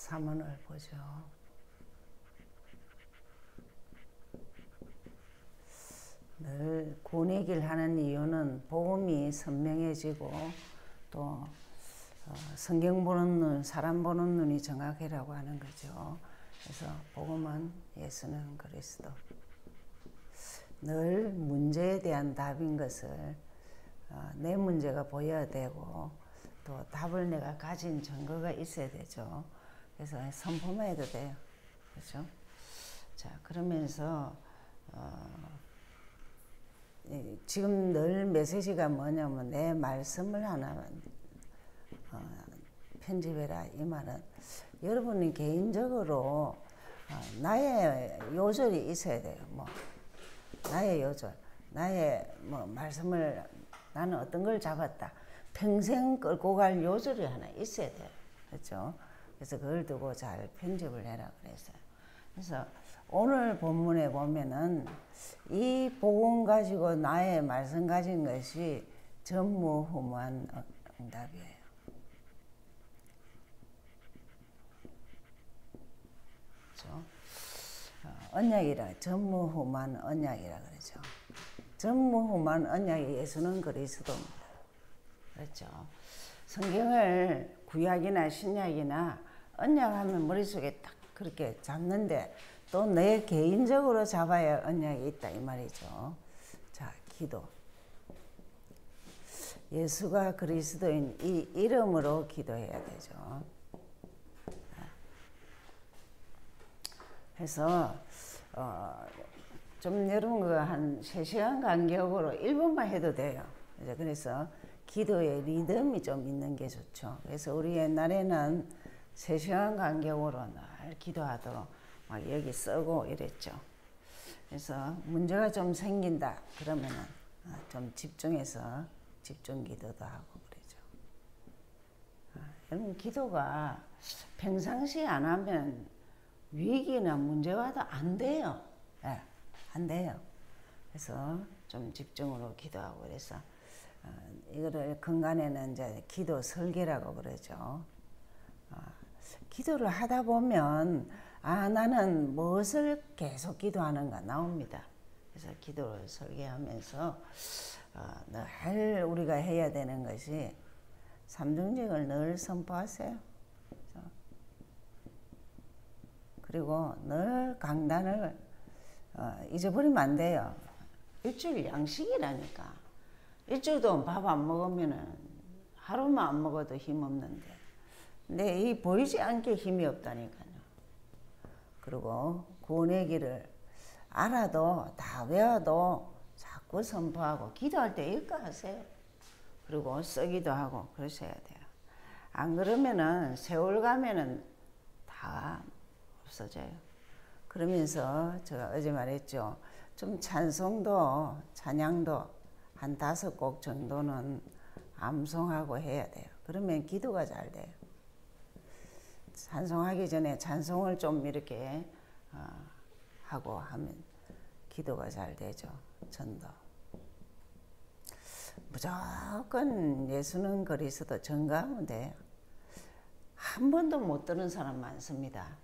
3원을 보죠. 늘 구원의 길 하는 이유는 복음이 선명해지고 또 성경 보는 눈, 사람 보는 눈이 정확해라고 하는 거죠. 그래서 복음은 예수는 그리스도. 늘 문제에 대한 답인 것을 내 문제가 보여야 되고 또 답을 내가 가진 증거가 있어야 되죠. 그래서 선포만 해도 돼요. 그렇죠? 자, 그러면서 지금 늘 메시지가 뭐냐면 내 말씀을 하나만 편집해라. 이 말은 여러분이 개인적으로 나의 요절이 있어야 돼요. 뭐 나의 요절, 나의 뭐 말씀을 나는 어떤 걸 잡았다. 평생 끌고 갈 요절이 하나 있어야 돼요. 그렇죠? 그래서 그걸 두고 잘 편집을 해라 그랬어요. 그래서 오늘 본문에 보면은 이 복음 가지고 나의 말씀 가진 것이 전무후무한 응답이에요. 그렇죠? 언약이라 전무후무한 언약이라 그러죠. 전무후무한 언약이 예수는 그리스도입니다. 그렇죠? 성경을 구약이나 신약이나 언약하면 머릿속에 딱 그렇게 잡는데 또 내 개인적으로 잡아야 언약이 있다 이 말이죠. 자, 기도. 예수가 그리스도인 이 이름으로 기도해야 되죠. 해서 좀 여러분과 한 3시간 간격으로 1분만 해도 돼요. 그래서 기도의 리듬이 좀 있는 게 좋죠. 그래서 우리 옛날에는 3시간 간격으로 늘 기도하도록 막 여기 쓰고 이랬죠. 그래서 문제가 좀 생긴다 그러면은 좀 집중해서 집중 기도도 하고 그러죠. 여러분 기도가 평상시에 안 하면 위기나 문제가 와도 안 돼요. 네, 안 돼요. 그래서 좀 집중으로 기도하고 그래서 이거를 근간에는 이제 기도 설계라고 그러죠. 기도를 하다 보면 나는 무엇을 계속 기도하는가 나옵니다. 그래서 기도를 설계하면서 늘 우리가 해야 되는 것이 삼중직을 늘 선포하세요. 그리고 늘 강단을 잊어버리면 안 돼요. 일주일 양식이라니까. 일주일 동안 밥 안 먹으면은 하루만 안 먹어도 힘 없는데. 근데 이 보이지 않게 힘이 없다니까요. 그리고 구원의 길을 알아도 다 외워도 자꾸 선포하고 기도할 때 이거 하세요. 그리고 쓰기도 하고 그러셔야 돼요. 안 그러면은 세월 가면은 다 없어져요. 그러면서 제가 어제 말했죠. 좀 찬송도 찬양도 한 5곡 정도는 암송하고 해야 돼요. 그러면 기도가 잘 돼요. 찬송하기 전에 찬송을 좀 이렇게 하고 하면 기도가 잘 되죠. 전도. 무조건 예수는 그리스도 전가하면 돼요. 한 번도 못 들은 사람 많습니다.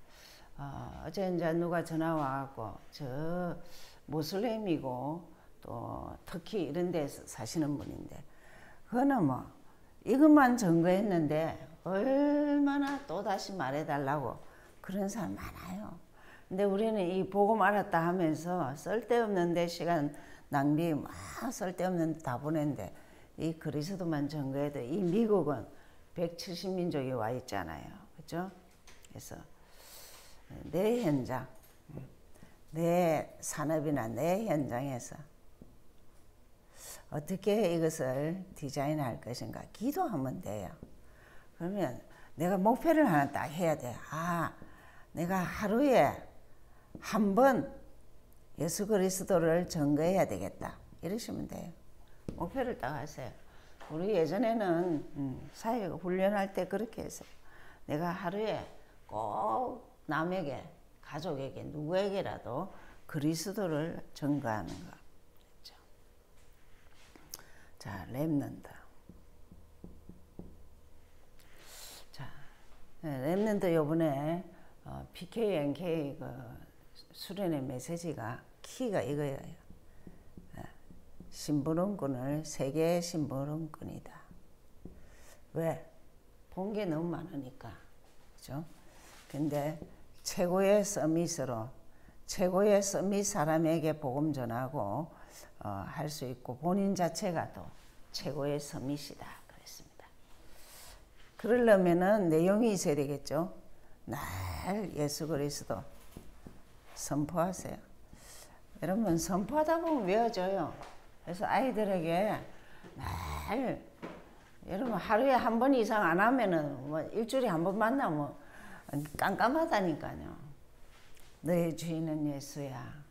어제 이제 누가 전화 와갖고 저 모슬렘이고 또 터키 이런 데서 사시는 분인데 그거는 뭐 이것만 증거했는데 얼마나 또다시 말해달라고 그런 사람 많아요. 근데 우리는 이 복음 알았다 하면서 쓸데없는 데 시간 낭비 막 쓸데없는 데 다 보낸데 이 그리스도만 증거해도 이 미국은 170민족이 와 있잖아요. 그죠? 그래서 내 현장, 내 산업이나 내 현장에서 어떻게 이것을 디자인할 것인가 기도하면 돼요. 그러면 내가 목표를 하나 딱 해야 돼. 내가 하루에 한 번 예수 그리스도를 증거해야 되겠다. 이러시면 돼요. 목표를 딱 하세요. 우리 예전에는 사회가 훈련할 때 그렇게 했어요. 내가 하루에 꼭 남에게, 가족에게, 누구에게라도 그리스도를 증거하는 거. 그렇죠? 자, 렘넌트. 자, 렘넌트 하여튼 요번에 PKNK 그 수련회 메시지가 키가 이거예요. 심부름꾼을 세계 심부름꾼이다. 왜? 본 게 너무 많으니까. 그죠? 근데 최고의 서밋으로 최고의 서밋 사람에게 복음 전하고 할 수 있고 본인 자체가 또 최고의 서밋이다. 그랬습니다. 그러려면은 내용이 있어야 되겠죠. 날 예수 그리스도 선포하세요. 여러분 선포하다 보면 외워져요. 그래서 아이들에게 날 여러분 하루에 한 번 이상 안 하면은 뭐 일주일에 한 번 만나면 깜깜하다니까요. 너의 주인은 예수야.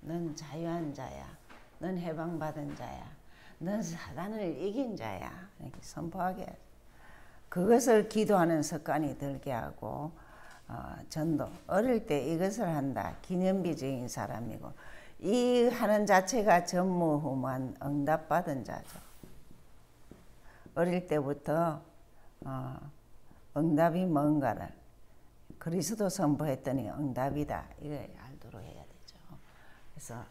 넌 자유한 자야. 넌 해방받은 자야. 넌 사단을 이긴 자야. 이렇게 선포하게. 그것을 기도하는 습관이 들게 하고 전도. 어릴 때 이것을 한다. 기념비적인 사람이고 이 하는 자체가 전무후무한 응답받은 자죠. 어릴 때부터 응답이 뭔가를 그리스도 선포했더니 응답이다. 이걸 알도록 해야 되죠. 그래서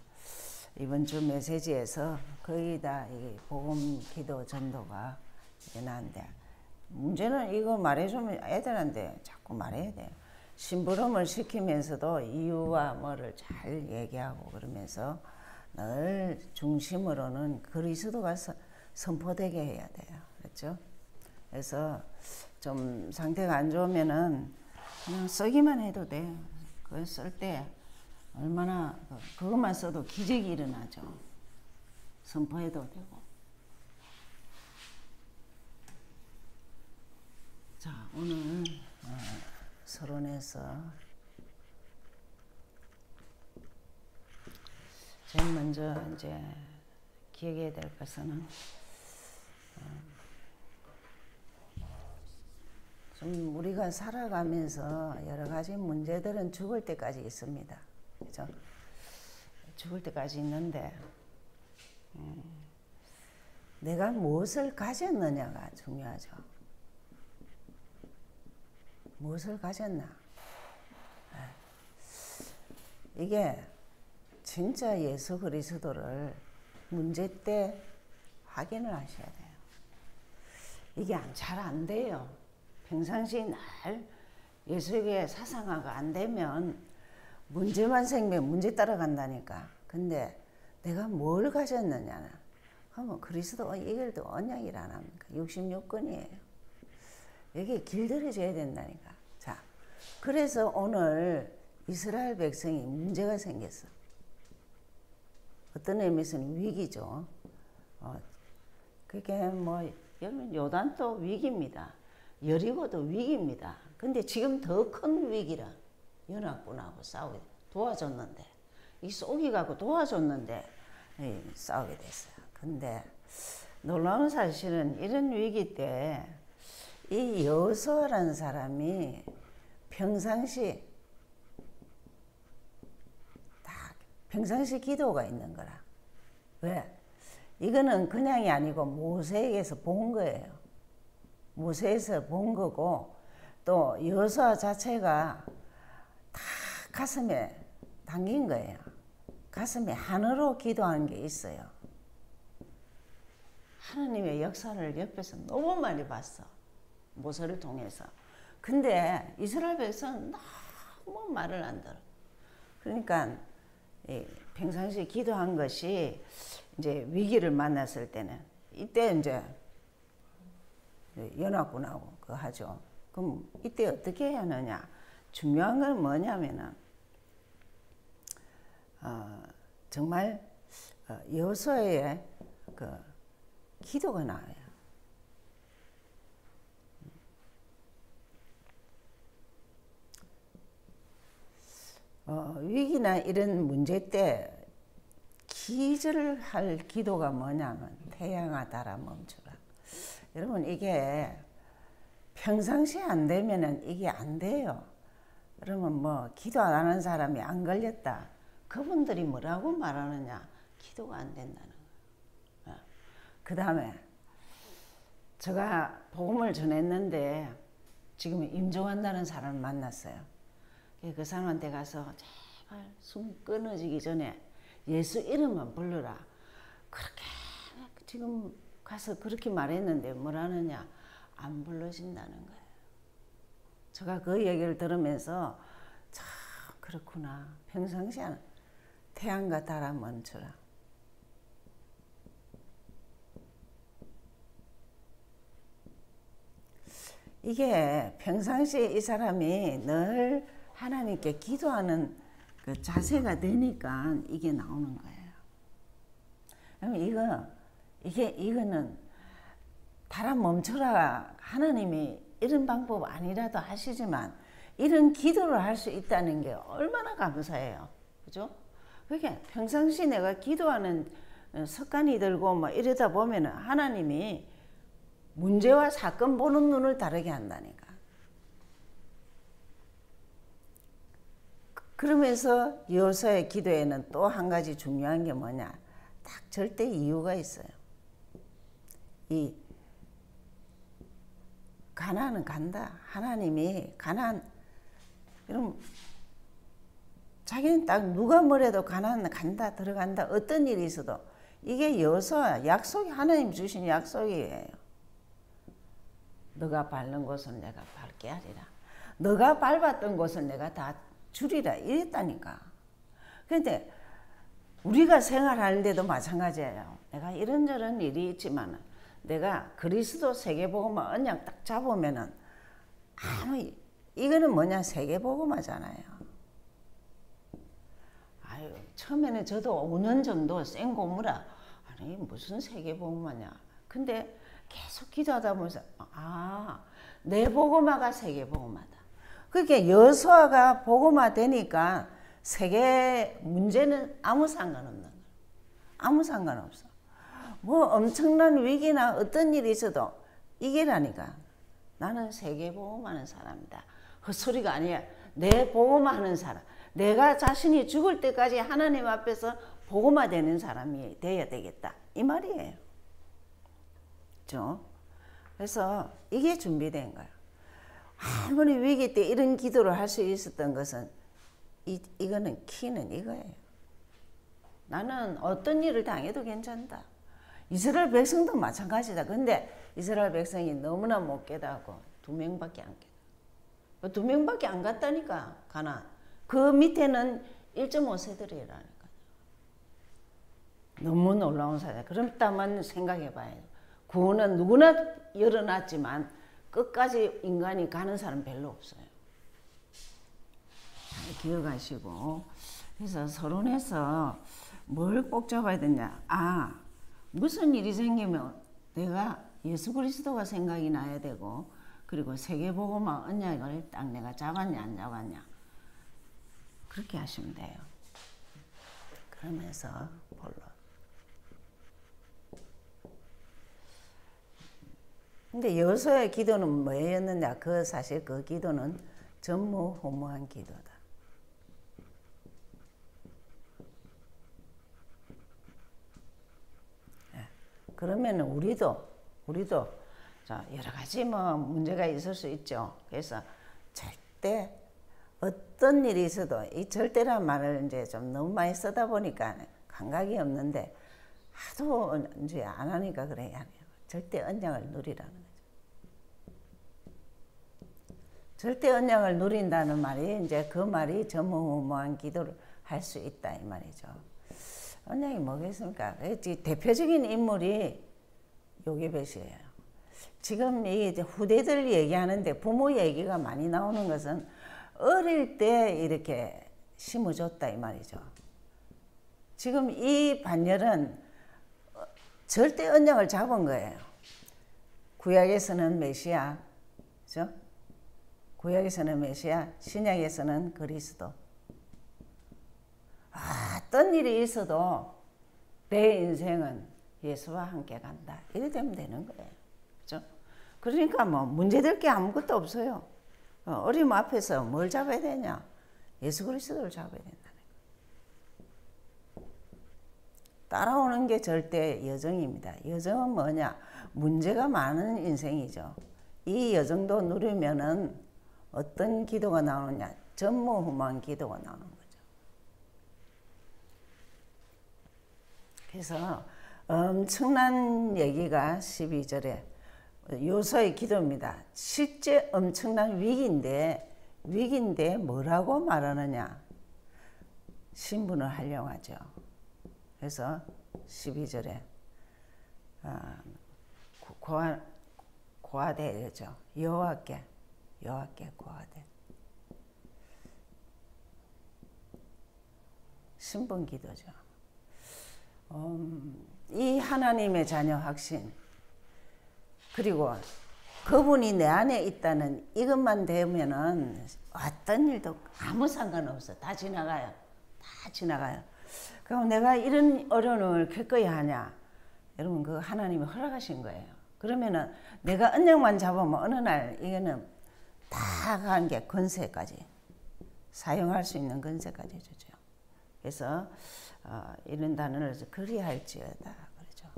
이번 주 메시지에서 거의 다 이 복음, 기도, 전도가 나는데 문제는 이거 말해주면 애들한테 자꾸 말해야 돼요. 심부름을 시키면서도 이유와 뭐를 잘 얘기하고 그러면서 늘 중심으로는 그리스도가 선포되게 해야 돼요. 그렇죠? 그래서 좀 상태가 안 좋으면은 그냥 쓰기만 해도 돼요. 그걸 쓸 때 얼마나 그것만 써도 기적이 일어나죠. 선포해도 되고. 자, 오늘 서론에서 제일 먼저 이제 기억해야 될 것은 좀 우리가 살아가면서 여러 가지 문제들은 죽을 때까지 있습니다. 그죠? 죽을 때까지 있는데 내가 무엇을 가졌느냐가 중요하죠. 무엇을 가졌나? 이게 진짜 예수 그리스도를 문제 때 확인을 하셔야 돼요. 이게 잘 안 돼요. 평상시 날 예수에게 사상화가 안 되면 문제만 생기면 문제 따라간다니까. 근데 내가 뭘 가졌느냐 하면 그리스도 이걸도 언약이라 안 합니까? 66권이에요. 여기에 길들여져야 된다니까. 자, 그래서 오늘 이스라엘 백성이 문제가 생겼어. 어떤 의미에서는 위기죠. 그게 뭐 여러분 요단도 위기입니다. 여리고도 위기입니다. 근데 지금 더 큰 위기라. 연합군하고 싸우게 도와줬는데 이 쏘기 갖고 도와줬는데 싸우게 됐어요. 근데 놀라운 사실은 이런 위기 때 이 여호수아라는 사람이 평상시 기도가 있는 거라. 왜? 이거는 그냥이 아니고 모세에게서 본 거예요. 모세에서 본 거고 또 여호수아 자체가 다 가슴에 담긴 거예요. 가슴에 하늘로 기도하는 게 있어요. 하나님의 역사를 옆에서 너무 많이 봤어. 모세를 통해서. 근데 이스라엘 백성은 너무 말을 안 들어. 그러니까 평상시 기도한 것이 이제 위기를 만났을 때는 이때 이제 연합군하고 그거 하죠. 그럼 이때 어떻게 해야 하느냐? 중요한 건 뭐냐면은 정말 여호수아의 그 기도가 나와요. 위기나 이런 문제 때 기절을 할 기도가 뭐냐면 태양아 달아 멈추라. 여러분 이게 평상시에 안 되면은 이게 안 돼요. 그러면 뭐 기도 안 하는 사람이 안 걸렸다. 그분들이 뭐라고 말하느냐? 기도가 안 된다는 거예요. 그 다음에 제가 복음을 전했는데 지금 임종한다는 사람을 만났어요. 그 사람한테 가서 제발 숨 끊어지기 전에 예수 이름만 불러라. 그렇게 지금 가서 그렇게 말했는데 뭐라느냐, 안 불러진다는 거예요. 제가 그 얘기를 들으면서 참 그렇구나. 평상시에 태양과 달아 멈춰라. 이게 평상시에 이 사람이 늘 하나님께 기도하는 그 자세가 되니까 이게 나오는 거예요. 그럼 이거는 달아 멈춰라. 하나님이 이런 방법 아니라도 하시지만 이런 기도를 할 수 있다는 게 얼마나 감사해요. 그죠? 그게 평상시 내가 기도하는 습관이 들고 뭐 이러다 보면은 하나님이 문제와 사건 보는 눈을 다르게 한다니까. 그러면서 여호수아의 기도에는 또 한 가지 중요한 게 뭐냐? 딱 절대 이유가 있어요. 이 가나안은 간다. 하나님이 가나안, 그럼 자기는 딱 누가 뭐래도 가나안 간다, 들어간다. 어떤 일이 있어도 이게 여호수아 약속이, 하나님 주신 약속이에요. 너가 밟는 곳은 내가 밟게 하리라. 너가 밟았던 곳은 내가 다 주리라. 이랬다니까. 그런데 우리가 생활하는데도 마찬가지예요. 내가 이런저런 일이 있지만 내가 그리스도 세계복음화 언약 딱 잡으면은 이거는 뭐냐, 세계복음화잖아요. 아유, 처음에는 저도 5년 정도 생고무라, 아니 무슨 세계복음화냐. 근데 계속 기도하다 보면서 내 복음화가 세계복음화다. 그렇게 여호수아가 복음화 되니까 세계 문제는 아무 상관없는 거예요. 아무 상관없어. 뭐 엄청난 위기나 어떤 일이 있어도 이게라니까. 나는 세계 복음하는 사람이다. 헛소리가 아니야. 내 복음하는 사람. 내가 자신이 죽을 때까지 하나님 앞에서 복음화 되는 사람이 돼야 되겠다. 이 말이에요. 그렇죠? 그래서 이게 준비된 거예요. 아무리 위기 때 이런 기도를 할 수 있었던 것은 이거는 키는 이거예요. 나는 어떤 일을 당해도 괜찮다. 이스라엘 백성도 마찬가지다. 근데 이스라엘 백성이 너무나 못 깨닫고 2명밖에 안 깨닫고 2명밖에 안 갔다니까. 가나안. 그 밑에는 1.5세들이라니까. 너무 놀라운 사실. 그렇다면 생각해 봐요. 구원은 누구나 열어놨지만 끝까지 인간이 가는 사람 별로 없어요. 잘 기억하시고. 그래서 서론에서 뭘 꼭 잡아야 되냐. 무슨 일이 생기면 내가 예수 그리스도가 생각이 나야 되고, 그리고 세계복음화 언약을 딱 내가 잡았냐 안 잡았냐. 그렇게 하시면 돼요. 그러면서 본론. 근데 여호수아의 기도는 뭐였느냐? 사실 그 기도는 전무후무한 기도다. 그러면 우리도 자, 여러 가지 뭐 문제가 있을 수 있죠. 그래서 절대 어떤 일이 있어도 이 절대란 말을 이제 좀 너무 많이 쓰다 보니까 감각이 없는데 하도 이제 안 하니까 그래야 해요. 절대 언약을 누리라는 거죠. 절대 언약을 누린다는 말이 이제 그 말이 전무후무한 기도를 할 수 있다 이 말이죠. 언약이 뭐겠습니까? 대표적인 인물이 요게벳이에요. 지금 이 후대들 얘기하는데 부모 얘기가 많이 나오는 것은 어릴 때 이렇게 심어줬다 이 말이죠. 지금 이 반열은 절대 언약을 잡은 거예요. 구약에서는 메시아, 그죠? 구약에서는 메시아, 신약에서는 그리스도. 어떤 일이 있어도 내 인생은 예수와 함께 간다. 이래 되면 되는 거예요. 그죠? 그러니까 뭐 문제될 게 아무것도 없어요. 어려움 앞에서 뭘 잡아야 되냐? 예수 그리스도를 잡아야 된다는 거예요. 따라오는 게 절대 여정입니다. 여정은 뭐냐? 문제가 많은 인생이죠. 이 여정도 누리면은 어떤 기도가 나오느냐? 전무후무한 기도가 나오는 거죠. 그래서 엄청난 얘기가 12절에 요서의 기도입니다. 실제 엄청난 위기인데 뭐라고 말하느냐? 신분을 활용하죠. 그래서 12절에 고하되죠. 여호와께 고하되. 신분 기도죠. 이 하나님의 자녀 확신, 그리고 그분이 내 안에 있다는 이것만 되면은 어떤 일도 아무 상관없어. 다 지나가요. 그럼 내가 이런 어려움을 겪어야 하냐? 여러분, 그 하나님이 허락하신 거예요. 그러면은 내가 언약만 잡으면 어느 날 이거는 다 간 게 권세까지 사용할 수 있는 권세까지 주죠. 그래서 이런 단어를 그리할지어다 그러죠.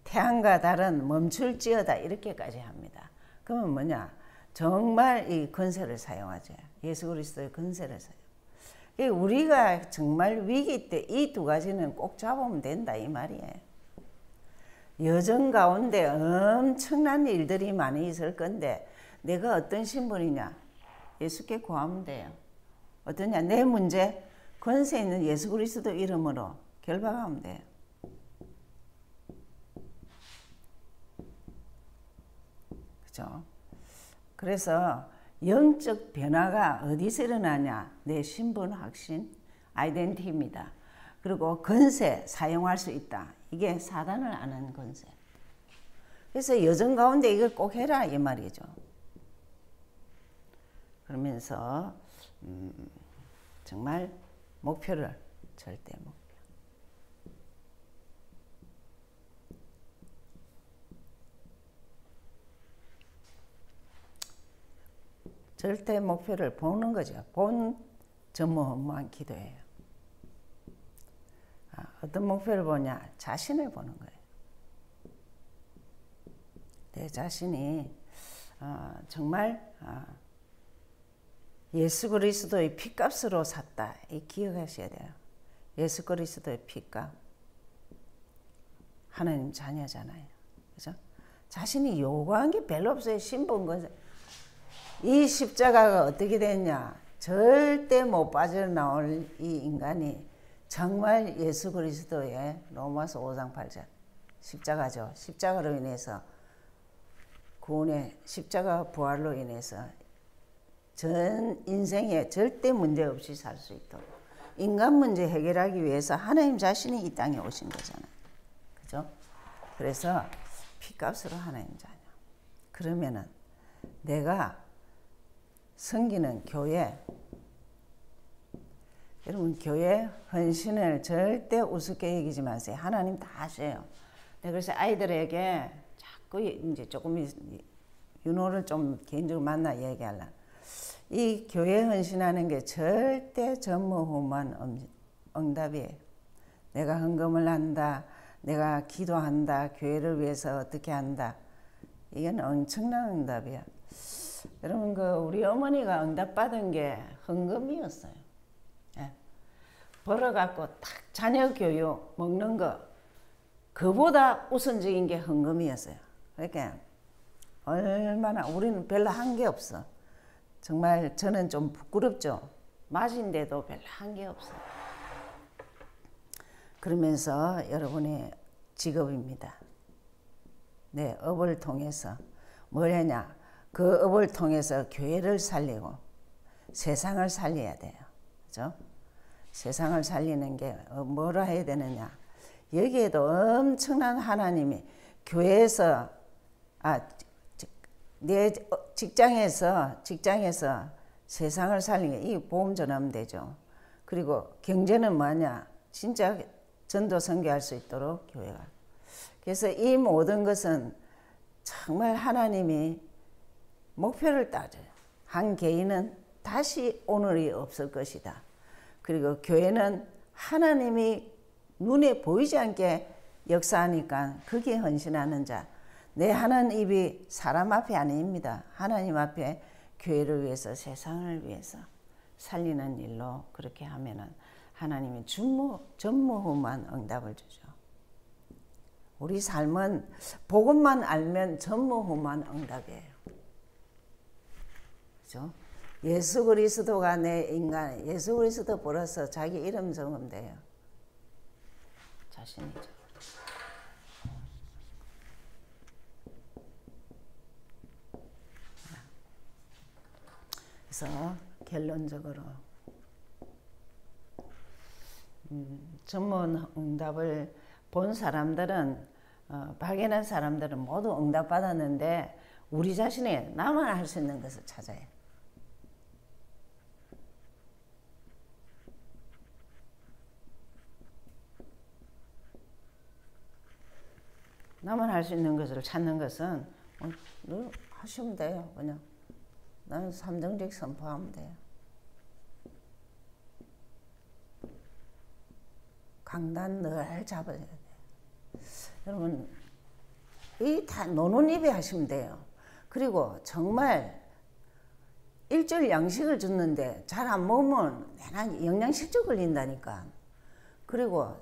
태양과 달은 멈출지어다 이렇게까지 합니다. 그러면 뭐냐? 정말 이 권세를 사용하죠. 예수 그리스도의 권세를 사용. 우리가 정말 위기 때 이 두 가지는 꼭 잡으면 된다 이 말이에요. 여정 가운데 엄청난 일들이 많이 있을 건데 내가 어떤 신분이냐? 예수께 구하면 돼요. 어떠냐? 내 문제 권세 있는 예수 그리스도 이름으로 결박하면 돼요. 그죠? 그래서 영적 변화가 어디서 일어나냐? 내 신분 확신, 아이덴티티입니다. 그리고 권세 사용할 수 있다. 이게 사단을 아는 권세. 그래서 여정 가운데 이걸 꼭 해라 이 말이죠. 그러면서 정말 목표를 절대 목표. 절대 목표를 보는 거죠. 본 전무후무한 기도예요. 어떤 목표를 보냐? 자신을 보는 거예요. 내 자신이 정말 예수 그리스도의 피값으로 샀다. 이 기억하셔야 돼요. 예수 그리스도의 피값. 하나님 자녀잖아요. 그죠? 자신이 요구한 게 별로 없어요. 신분 권세. 이 십자가가 어떻게 됐냐? 절대 못 빠져나올 이 인간이 정말 예수 그리스도의 로마서 5장 8절 십자가죠. 십자가로 인해서 구원의 십자가 부활로 인해서 전 인생에 절대 문제 없이 살 수 있도록 인간 문제 해결하기 위해서 하나님 자신이 이 땅에 오신 거잖아요. 그죠? 그래서 피값으로 하나님 자녀. 그러면은 내가 섬기는 교회, 여러분 교회 헌신을 절대 우습게 여기지 마세요. 하나님 다 하셔요. 그래서 아이들에게 자꾸 이제 조금 윤호를 좀 개인적으로 만나 얘기하려. 이 교회 헌신하는 게 절대 전무후무한 응답이에요. 내가 헌금을 한다, 내가 기도한다, 교회를 위해서 어떻게 한다. 이건 엄청난 응답이야. 여러분 우리 어머니가 응답받은 게 헌금이었어요. 예. 벌어갖고 딱 자녀 교육 먹는 거 그보다 우선적인 게 헌금이었어요. 그러니까 얼마나 우리는 별로 한 게 없어. 정말 저는 좀 부끄럽죠. 맞은데도 별로 한 게 없어. 그러면서 여러분의 직업입니다. 네, 업을 통해서 뭘 하냐? 그 업을 통해서 교회를 살리고 세상을 살려야 돼요. 그죠? 세상을 살리는 게 뭐라 해야 되느냐? 여기에도 엄청난 하나님이 교회에서 내 직장에서 세상을 살리는 게 이 복음 전하면 되죠. 그리고 경제는 뭐냐? 진짜 전도 선교할 수 있도록 교회가. 그래서 이 모든 것은 정말 하나님이 목표를 따져요. 한 개인은 다시 오늘이 없을 것이다. 그리고 교회는 하나님이 눈에 보이지 않게 역사하니까 거기에 헌신하는 자. 내 하는 입이 사람 앞에 아닙니다. 하나님 앞에 교회를 위해서 세상을 위해서 살리는 일로 그렇게 하면은 하나님이 전무후무한 응답을 주죠. 우리 삶은 복음만 알면 전무후무한 응답이에요. 그죠? 예수 그리스도가 내 인간, 예수 그리스도 벌어서 자기 이름 적으면 돼요. 자신이죠. 그래서 결론적으로 전문 응답을 본 사람들은 발견한 사람들은 모두 응답받았는데 우리 자신이 나만 할 수 있는 것을 찾아요. 나만 할 수 있는 것을 찾는 것은 너 하시면 돼요. 그냥 나는 삼정직 선포하면 돼요. 강단 늘 잡아야 돼요. 여러분 이 다 노는 입에 하시면 돼요. 그리고 정말 일주일 양식을 줬는데 잘 안 먹으면 내나 영양실조 걸린다니까. 그리고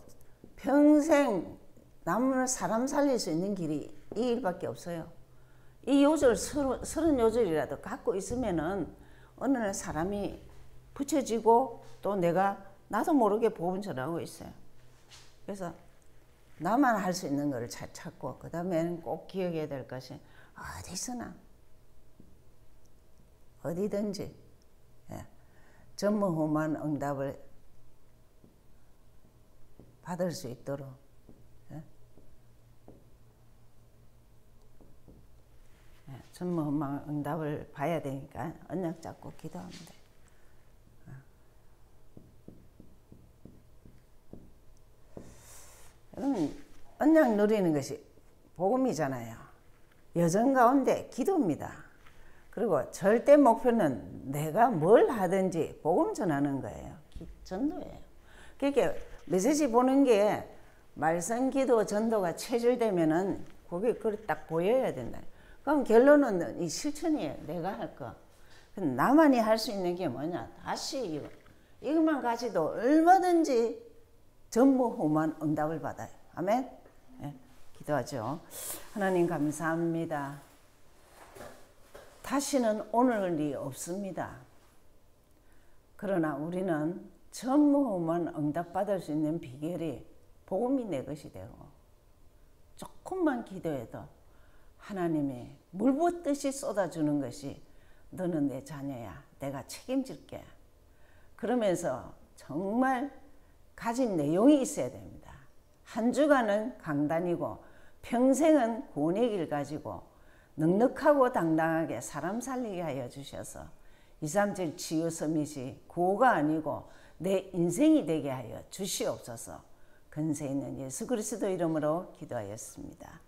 평생 남을 사람 살릴 수 있는 길이 이 일밖에 없어요. 이 요절 30요절이라도 갖고 있으면은 어느 날 사람이 붙여지고 또 내가 나도 모르게 복음 전하고 있어요. 그래서 나만 할 수 있는 거를 찾고 그 다음에는 꼭 기억해야 될 것이 어디서나 어디든지 전무후무한 응답을 받을 수 있도록 전무후무한 응답을 봐야 되니까 언약 잡고 기도하면 돼요. 언약 누리는 것이 복음이잖아요. 여정 가운데 기도입니다. 그리고 절대 목표는 내가 뭘 하든지 복음 전하는 거예요. 전도예요. 그러니까 메시지 보는 게 말씀, 기도, 전도가 체질되면은 그게 딱 보여야 된다. 그럼 결론은 이 실천이에요. 내가 할 거. 나만이 할 수 있는 게 뭐냐? 다시 이것만 가지도 얼마든지 전무후무한 응답을 받아요. 아멘. 네, 기도하죠. 하나님 감사합니다. 다시는 오늘이 없습니다. 그러나 우리는 전무후무한 응답받을 수 있는 비결이 복음이 내 것이 되고 조금만 기도해도 하나님이 물붓듯이 쏟아주는 것이 너는 내 자녀야. 내가 책임질게. 그러면서 정말 가진 내용이 있어야 됩니다. 한 주간은 강단이고 평생은 구원의 길 가지고 넉넉하고 당당하게 사람 살리게 하여 주셔서 237 치유 서밋이 구호가 아니고 내 인생이 되게 하여 주시옵소서. 근세 있는 예수 그리스도 이름으로 기도하였습니다.